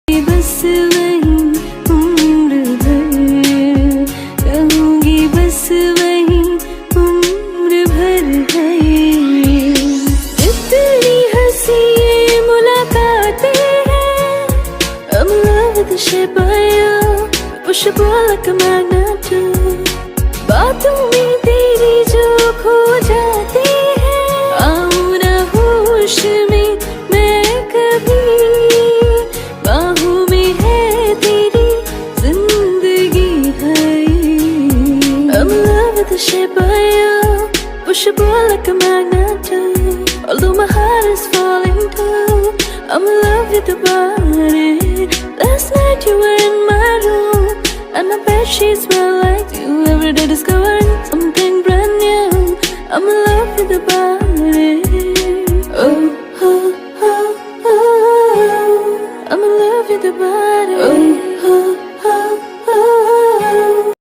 बस वही उम्र भर रहूंगी, बस वही उम्र भर है। इतनी हंसी ये मुलाकातें हैं। I'm in love with the shape of you, push and pull like a magnet do। बातों में तेरी जो खो जाती है, आऊं ना होश में मैं कभी, बाहों में है तेरी जिंदगी है। I'm in love with the shape of you, push and pull like a magnet do। Although my heart is falling too, I'm in love with your body। Last night you were in my room, and I bet she smelled like you. Every day discovering something brand new, I'm in love with your body। Oh, oh, oh, oh, I'm in love with your body। Oh,